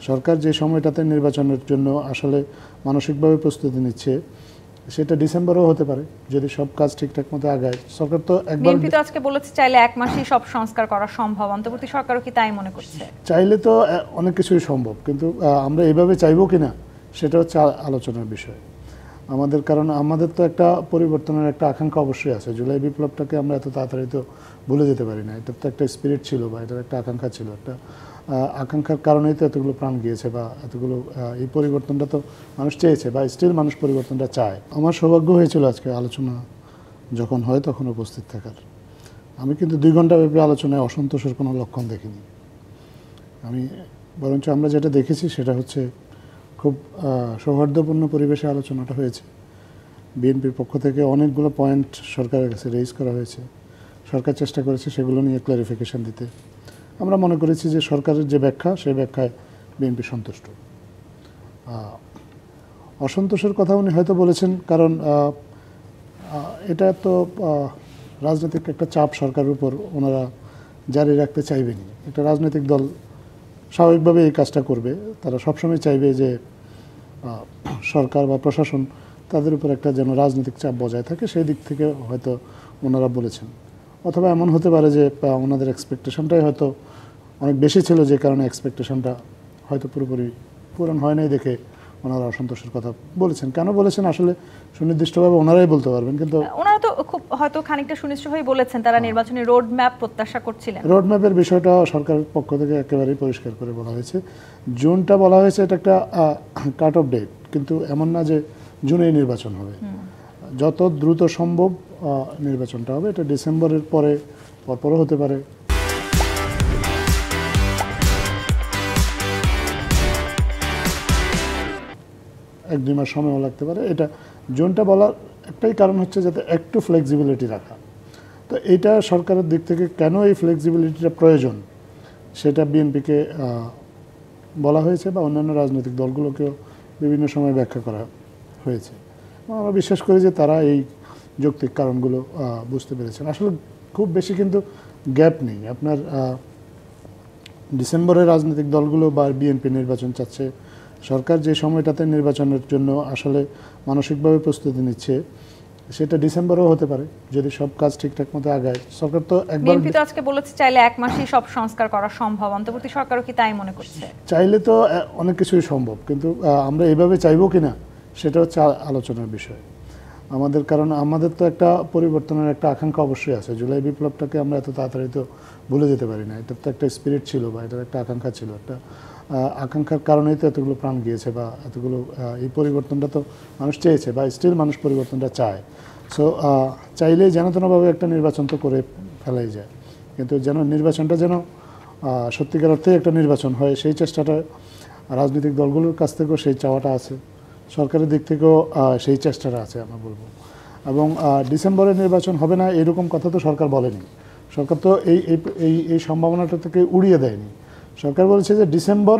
সরকার যে সময়টাতে নির্বাচনের জন্য আসলে মানসিকভাবে প্রস্তুতি নিচ্ছে সেটা ডিসেম্বরেও হতে পারে যদি সব কাজ ঠিকঠাক মতো আগায়। সরকার তো একবার বিএনপি তো আজকে বলেছে চাইলে এক মাসেই সব সংস্কার করা সম্ভব, অন্তর্বর্তী সরকারও কি তাই মনে করছে? চাইলে তো অনেক কিছুই সম্ভব, কিন্তু আমরা এইভাবে চাইবো কিনা সেটা হচ্ছে আলোচনার বিষয় আমাদের। কারণ আমাদের তো একটা পরিবর্তনের একটা আকাঙ্ক্ষা অবশ্যই আছে। জুলাই বিপ্লবটাকে আমরা এত তাড়াতাড়ি তো ভুলে যেতে পারি না। এটার তো একটা স্পিরিট ছিল বা এটার একটা আকাঙ্ক্ষা ছিল, একটা আকাঙ্ক্ষার কারণেই তো এতগুলো প্রাণ গিয়েছে বা এতগুলো এই পরিবর্তনটা তো মানুষ চেয়েছে বা স্টিল মানুষ পরিবর্তনটা চায়। আমার সৌভাগ্য হয়েছিল আজকে আলোচনা যখন হয় তখন উপস্থিত থাকার। আমি কিন্তু 2 ঘন্টা ব্যাপী আলোচনায় অসন্তোষের কোনো লক্ষণ দেখিনি। আমি বরঞ্চ আমরা যেটা দেখেছি সেটা হচ্ছে খুব সৌহার্দ্যপূর্ণ পরিবেশে আলোচনাটা হয়েছে। বিএনপির পক্ষ থেকে অনেকগুলো পয়েন্ট সরকারের কাছে রেইজ করা হয়েছে। সরকার চেষ্টা করেছে সেগুলো নিয়ে ক্লারিফিকেশন দিতে। আমরা মনে করেছি যে সরকারের যে ব্যাখ্যা সেই ব্যাখ্যায় বিএনপি সন্তুষ্ট। অসন্তোষের কথা উনি হয়তো বলেছেন কারণ এটা তো রাজনৈতিক একটা চাপ সরকারের উপর ওনারা জারি রাখতে চাইবেনি। একটা রাজনৈতিক দল স্বাভাবিকভাবে এই কাজটা করবে, তারা সবসময় চাইবে যে সরকার বা প্রশাসন তাদের উপর একটা যেন রাজনৈতিক চাপ বজায় থাকে, সেই দিক থেকে হয়তো ওনারা বলেছেন। অথবা এমন হতে পারে যে ওনাদের এক্সপেকটেশনটাই হয়তো অনেক বেশি ছিল, যে কারণে এক্সপেকটেশনটা হয়তো পুরোপুরি পূরণ হয় নাই দেখে ওনারা অসন্তোষের কথা বলেছেন। কেন বলেছেন আসলে সুনির্দিষ্টভাবে ওনারাই বলতে পারবেন, কিন্তু ওনারা তো খুব হয়তো খানিকটা সুনিশ্চিতভাবে বলেছেন তারা নির্বাচনী রোড ম্যাপ প্রত্যাশা করছিলেন। রোড ম্যাপের বিষয়টা সরকারের পক্ষ থেকে একেবারেই পরিষ্কার করে বলা হয়েছে। জুনটা বলা হয়েছে এটা একটা কাট অফ ডেট, কিন্তু এমন না যে জুনেই নির্বাচন হবে। যত দ্রুত সম্ভব নির্বাচনটা হবে। এটা ডিসেম্বরের পরপরও হতে পারে। 1-2 মাস সময়ও লাগতে পারে। এটা জুনটা বলার একটাই কারণ হচ্ছে যাতে একটু ফ্লেক্সিবিলিটি রাখা। তো এটা সরকারের দিক থেকে কেন এই ফ্লেক্সিবিলিটিটা প্রয়োজন সেটা বিএনপিকে বলা হয়েছে বা অন্যান্য রাজনৈতিক দলগুলোকেও বিভিন্ন সময় ব্যাখ্যা করা হয়েছে। আমরা বিশ্বাস করি যে তারা এই যৌক্তিক কারণগুলো বুঝতে পেরেছেন। আসলে খুব বেশি কিন্তু গ্যাপ নেই। আপনার ডিসেম্বরে রাজনৈতিক দলগুলো বা বিএনপি নির্বাচন চাচ্ছে। সরকার যে সময়টাতে নির্বাচনের জন্য আসলে মানসিকভাবে প্রস্তুতি নিচ্ছে সেটা ডিসেম্বরেও হতে পারে যদি সব কাজ ঠিকঠাক মতো আগায়। সরকার তো একবার বিএনপি তো আজকে বলেছে চাইলে এক মাসেই সব সংস্কার করা সম্ভব, অন্তর্বর্তী সরকারও কি তাই মনে করছে? চাইলে তো অনেক কিছুই সম্ভব, কিন্তু আমরা এইভাবে চাইবো কিনা সেটা হচ্ছে আলোচনার বিষয় আমাদের। কারণ আমাদের তো একটা পরিবর্তনের একটা আকাঙ্ক্ষা অবশ্যই আছে। জুলাই বিপ্লবটাকে আমরা এত তাড়াতাড়ি তো ভুলে যেতে পারি না। এটার তো একটা স্পিরিট ছিল বা এটার একটা আকাঙ্ক্ষা ছিল। একটা আকাঙ্ক্ষার কারণেই তো এতগুলো প্রাণ গিয়েছে বা এতগুলো এই পরিবর্তনটা তো মানুষ চেয়েছে বা স্টিল মানুষ পরিবর্তনটা চায়। সো চাইলেই যেন তেনভাবে একটা নির্বাচন তো করে ফেলাই যায়, কিন্তু যেন নির্বাচনটা যেন সত্যিকার অর্থেই একটা নির্বাচন হয় সেই চেষ্টাটা রাজনৈতিক দলগুলোর কাছ থেকেও সেই চাওয়াটা আছে, সরকারের দিক থেকেও সেই চেষ্টাটা আছে আমরা বলবো। এবং ডিসেম্বরে নির্বাচন হবে না এরকম কথা তো সরকার বলেনি। সরকার তো এই সম্ভাবনাটা থেকে উড়িয়ে দেয়নি। সরকার বলেছে যে ডিসেম্বর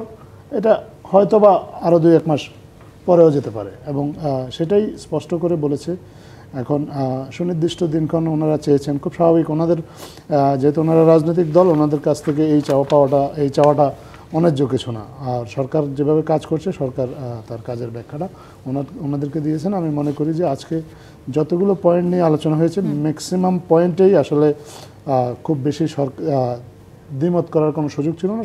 এটা হয়তো বা আরও 2-1 মাস পরেও যেতে পারে, এবং সেটাই স্পষ্ট করে বলেছে। এখন সুনির্দিষ্ট দিনক্ষণ ওনারা চেয়েছেন, খুব স্বাভাবিক। ওনাদের যেহেতু ওনারা রাজনৈতিক দল, ওনাদের কাছ থেকে এই চাওয়াটা অন্যায্য কিছু না। আর সরকার যেভাবে কাজ করছে সরকার তার কাজের ব্যাখ্যাটা ওনাদেরকে দিয়েছেন। আমি মনে করি যে আজকে যতগুলো পয়েন্ট নিয়ে আলোচনা হয়েছে ম্যাক্সিমাম পয়েন্টেই আসলে খুব বেশি দ্বিমত করার কোনো সুযোগ ছিল না।